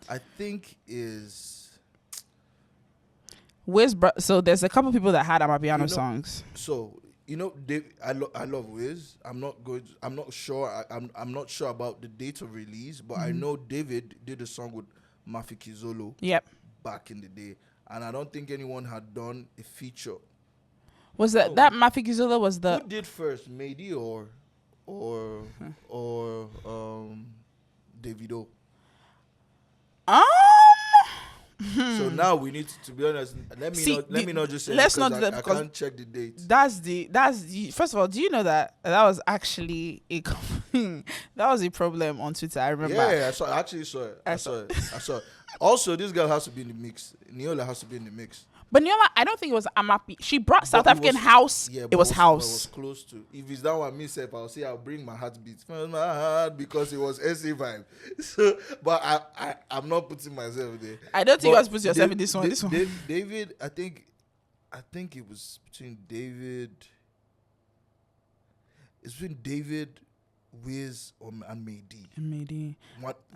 I think is... So there's a couple people that had Amapiano songs. So, I love Wiz. I'm not sure about the date of release, but I know David did a song with Mafikizolo. Yep. Back in the day, and I don't think anyone had done a feature. Was that Mafikizolo was the... Who did first, Mehdi or Davido? So now we need to be honest. Let me not just say let's not because do that I because can't check the date. That's the first of all. Do you know that was actually that was a problem on Twitter? I remember. Yeah, I actually saw it. I saw it. Also, this girl has to be in the mix. Niola has to be in the mix. But Niola, I don't think it was Amapi. She brought South African house. Yeah, it was house. It was close to. If it's that one, I'll say I'll bring my heartbeat. My heart because it was SA vibe. So, but I'm not putting myself there. I don't think you guys put yourself in this one. David, I think it was between David. It's between David, Wiz, and Mehdi.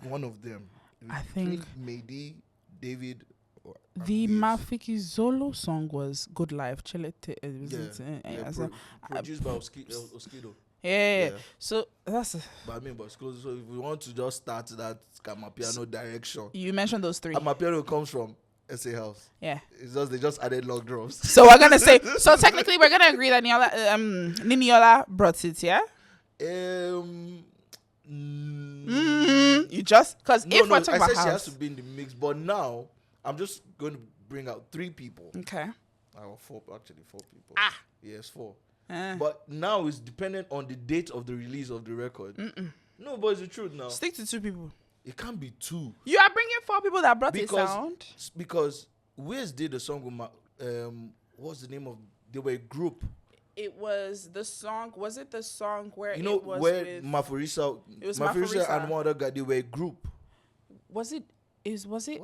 One of them. I think Mehdi, David. The Mafiki Zolo song was Good Life. Produced by Oskido. Yeah. So that's. But so if we want to just start that Amapiano direction, you mentioned those three. Amapiano comes from SA House. Yeah. It's just they just added log drums. So we're gonna say. So technically, we're gonna agree that Niniola brought it. Yeah. You just because if we're talking about I said house, she has to be in the mix, but now I'm just going to bring out 3 people. Okay. 4 people. Yes, 4. But now it's dependent on the date of the release of the record. No, but it's the truth now. Stick to 2 people. It can't be 2. You are bringing 4 people that brought a sound. Because Wiz did a song with what's the name of? They were a group. It was the song. Was it the song where it was where Maforisa? It was Maforisa and one other guy. They were a group. Was it? Was it?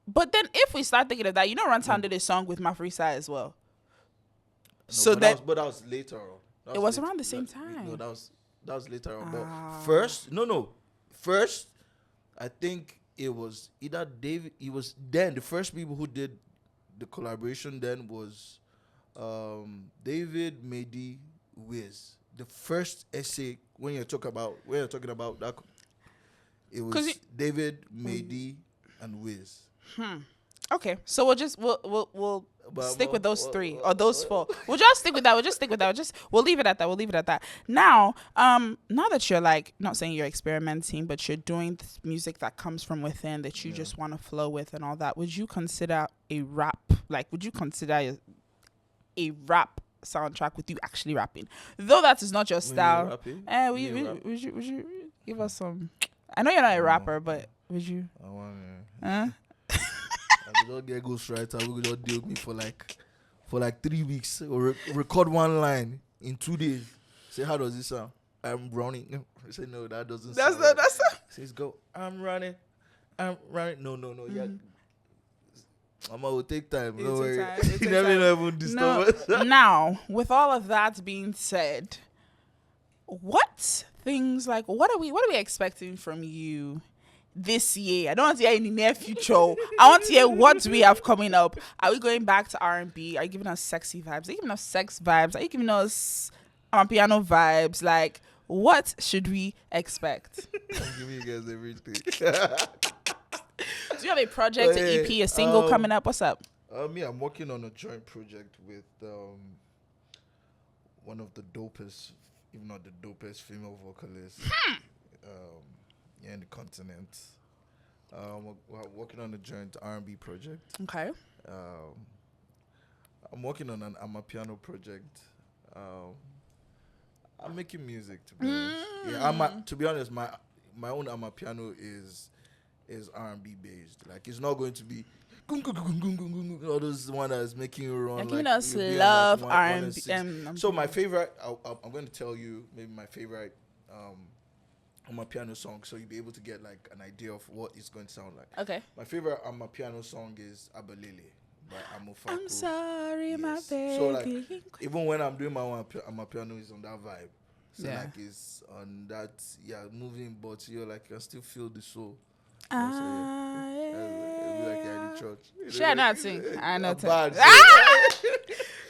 But then, if we start thinking of that, Runtown did a song with Maforisa as well. No, that was later on. It was around the same time. No, that was later on. But first, I think it was either David. It was then the first people who did the collaboration. Then was David, Mehdi, Wiz. The first essay when you're talking about that. It was David, Mehdi, and Wiz. Okay, so we'll stick with those 3 or those 4. We'll just stick with that. We'll leave it at that. Now, now that you're not saying you're experimenting, but you're doing this music that comes from within that you just want to flow with and all that, would you consider a rap? Would you consider a rap soundtrack with you actually rapping? Though that is not your style. Would you give us some? I know you're not a rapper, but would you? I want to. I don't get ghostwriter. We could just deal with me for 3 weeks or record one line in 2 days. Say, how does this sound? I'm running. I say, no, that doesn't sound. That's says go. I'm running. No. Yeah. Mama will take time. No worry. You never even disturb us. Now, with all of that being said, what things what are we expecting from you this year? I don't want to hear in the near future. I want to hear what we have coming up. Are we going back to R&B? Are you giving us sexy vibes? Are you giving us sex vibes? Are you giving us piano vibes? What should we expect? I'm giving you guys everything. Do you have a project, an EP, a single coming up? What's up? I'm working on a joint project with one of the dopest, if not the dopest, female vocalists in the continent. We're working on a joint R&B project. Okay. I'm working on an Amapiano project. I'm making music, to be honest. To be honest, my own Amapiano is R&B based. It's not going to be all those one that is making you run. You're giving us love R&B. So my favorite, I'm going to tell you maybe my favorite Amapiano song, so you'll be able to get an idea of what it's going to sound like. Okay. My favorite Amapiano song is Abalele by Amofaku. I'm sorry, my baby. So even when I'm doing my own Amapiano, is on that vibe. So it's on that moving, but you're you can still feel the soul. It's like you're in the church. I know sing. I know.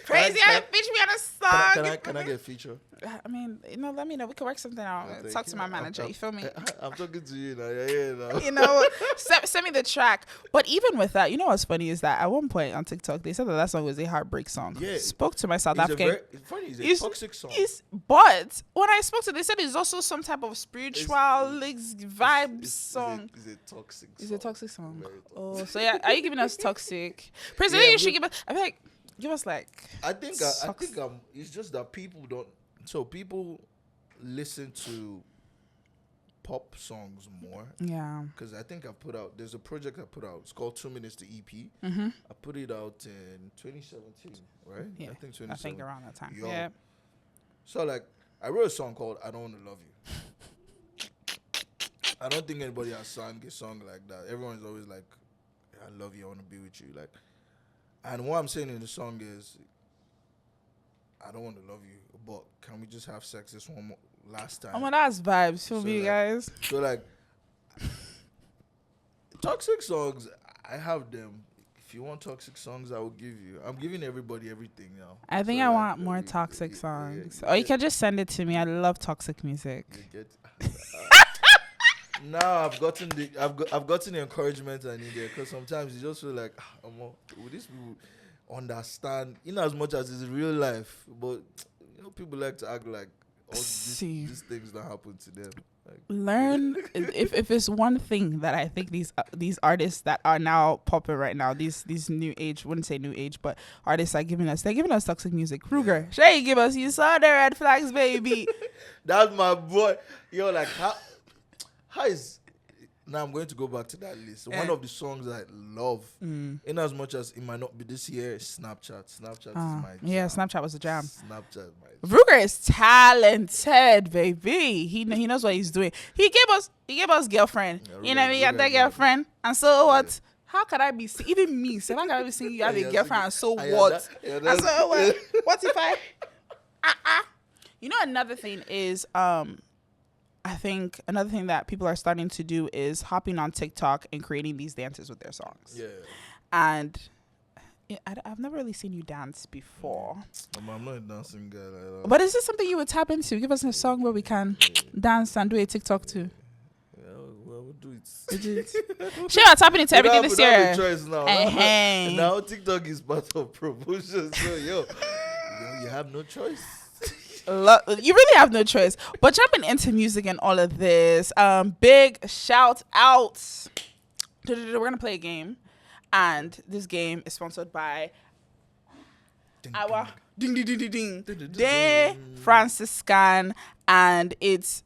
Praiz, yeah, feature me on a song. Can I get a feature? I mean, let me know. We can work something out. Talk to my manager. You feel me? I'm talking to you now. Yeah. You know, send me the track. But even with that, you know what's funny is that at one point on TikTok, they said that song was a heartbreak song. Yeah. Spoke to my South African. It's funny. It's a toxic song. But when I spoke to, they said it's also some type of spiritual vibe song. It's a toxic song. It's a toxic song. Oh, so yeah, are you giving us toxic? Praiz, you should give us. I feel like give us like. I think it's just that people don't. So people listen to pop songs more. Yeah. Because I think there's a project I put out. It's called 2 Minutes to EP. Mm-hmm. I put it out in 2017, right? Yeah. I think 2017. I think around that time. Yo. Yeah. So like, I wrote a song called "I Don't Want to Love You." I don't think anybody has sung a song like that. Everyone's always like, "I love you. I want to be with you." Like, and what I'm saying in the song is, I don't want to love you, but can we just have sex this one last time? Oh my, that's vibes. Feel me, guys. So like, toxic songs, I have them. If you want toxic songs, I will give you. I'm giving everybody everything now. I think I want more toxic songs. Or you can just send it to me. I love toxic music. Now I've gotten the encouragement I need there, because sometimes you just feel like, will these people understand, in as much as it's real life, but people like to act like all these things that happen to them. Like, learn if it's one thing that I think these artists that are now popping right now, these new age, wouldn't say new age, but artists are giving us toxic music. Kruger, Shay, give us, you saw the red flags, baby. That's my boy. Yo, like how is. Now I'm going to go back to that list. One of the songs I love, in as much as it might not be this year, is Snapchat. Snapchat is my jam. Yeah, Snapchat was a jam. Snapchat is my jam. Ruger is talented, baby. He knows what he's doing. He gave us girlfriend. Yeah, you know what I mean? You had that girlfriend. And so what? Yeah. How can I be even me? So how can I be singing you have a girlfriend and so what? And so what? What if I You know, another thing is I think another thing that people are starting to do is hopping on TikTok and creating these dances with their songs. Yeah. And I've never really seen you dance before. I'm not a dancing guy like that. But is this something you would tap into? Give us a song where we can dance and do a TikTok too. Yeah, we'll do it. Sure, I'm tapping into everything this year. We have a choice now. Now TikTok is part of promotion. So, you have no choice. You really have no choice. But jumping into music and all of this, big shout out. We're gonna play a game, and this game is sponsored by our De Franciscan, and it's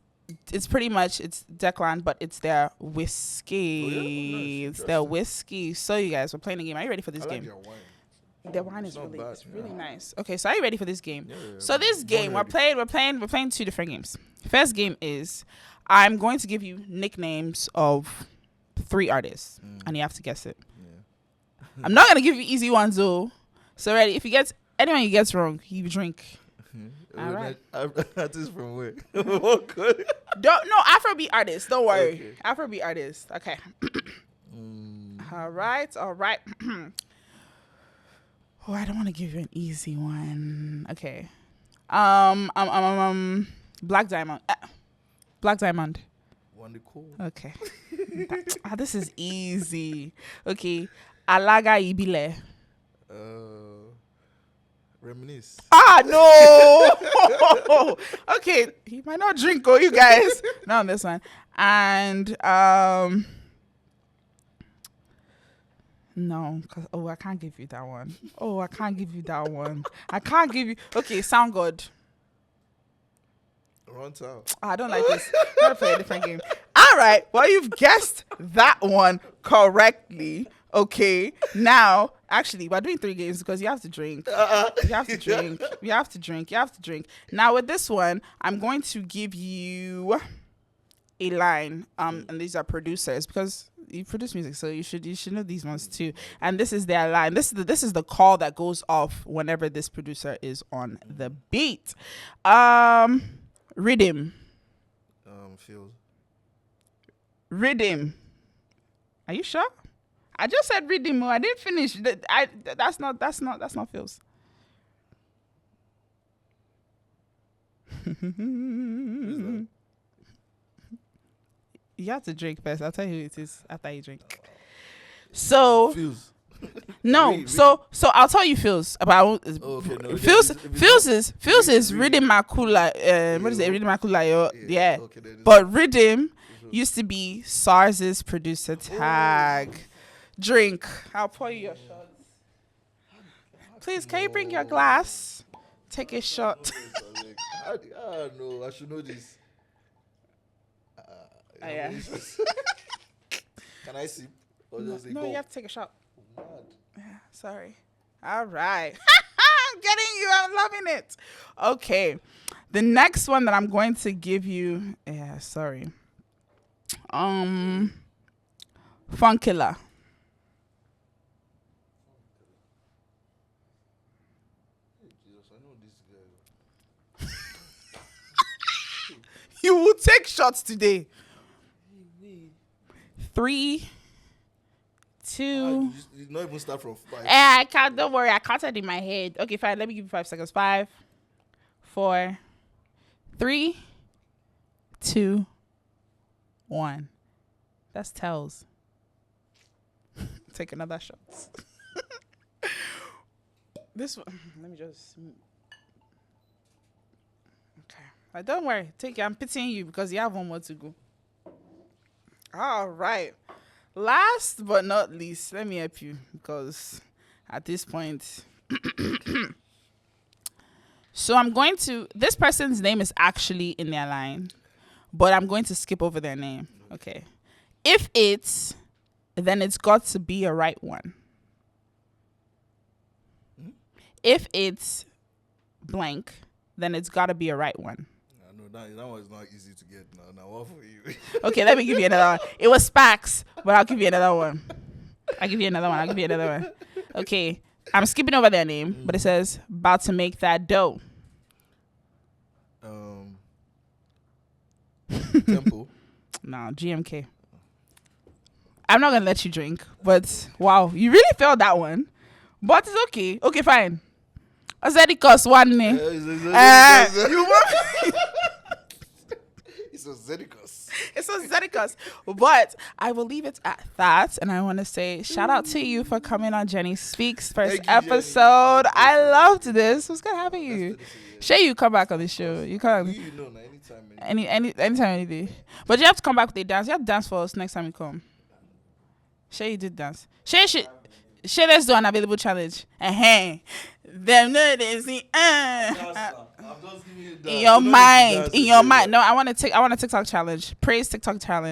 pretty much it's Declan, but it's their whiskey. It's their whiskey. So you guys, we're playing a game. Are you ready for this game? Your wine. The wine is really nice. Okay, so are you ready for this game? Yeah. So this game, we're playing two different games. First game is I'm going to give you nicknames of 3 artists, and you have to guess it. Yeah. I'm not gonna give you easy ones though. So ready? If you get anyone you gets wrong, you drink. All right. That is from where? No, Afrobeat artists. Don't worry. Okay. Afrobeat artists. Okay. All right. Oh, I don't want to give you an easy one. Okay. Black Diamond. Black Diamond. Wonderful. Okay. This is easy. Okay. Alaga Ibile. Reminisce. No. Okay. He might not drink, you guys. Not on this one. And no, because I can't give you that one. I can't give you. Okay, Sound God. Run town. I don't like this. I'm gonna play a different game. All right. Well, you've guessed that one correctly. Okay. Now, actually, we're doing 3 games because you have to drink. You have to drink. Now, with this one, I'm going to give you a line. And these are producers because you produce music, so you should know these ones too. And this is their line. This is the call that goes off whenever this producer is on the beat. Rhythm. Feels. Rhythm. Are you sure? I just said rhythm. I didn't finish. That's not feels. You have to drink first. I'll tell you who it is after you drink. So Feels. no, Really? so I'll tell you Phil's about Phil's is Rhythm Makula. What is it? Rhythm Makula. Yeah. Okay, But Rhythm used to be SARS's producer tag. Drink. I'll pour you your shots. Please, can you bring your glass? Take a shot. I know. I should know this. Yeah. Can I sip? Or just No, go? you have to take a shot. Mad. Yeah, sorry. All right. I'm getting you. I'm loving it. Okay. The next one that I'm going to give you. Yeah, sorry. Funkilla. Jesus, I know this guy. You will take shots today. 3, 2. You not even start from 5. I can't. Don't worry. I counted in my head. Okay, fine. Let me give you 5 seconds. 5, 4, 3, 2, 1. That's tells. Take another shot. This one. Let me just. Okay. Don't worry. Take it. I'm pitying you because you have one more to go. All right. Last but not least, let me help you because at this point. So I'm going to. This person's name is actually in their line, but I'm going to skip over their name. Okay. If it's, then it's got to be a right one. If it's blank, then it's got to be a right one. No, that one is not easy to get. Now what for you? Okay, let me give you another one. It was Spax, but I'll give you another one. I'll give you another one. Okay, I'm skipping over their name, but it says about to make that dough. Tempo. No, GMK. I'm not gonna let you drink, but wow, you really failed that one. But it's okay. Okay, fine. Azedikos one name. You want? It's a Zedicus. It's a Zedicus. But I will leave it at that. And I want to say shout out to you for coming on JenniSpeaks first episode. Jenny. I loved this. It was good having you. Shay, you come back on the show. You come. You know, anytime. Anytime, any day. But you have to come back with a dance. You have to dance for us next time you come. Shay, you did dance. Shay, let's do an available challenge. Them know they see. In your mind. No, I want a TikTok challenge. Praiz TikTok challenge.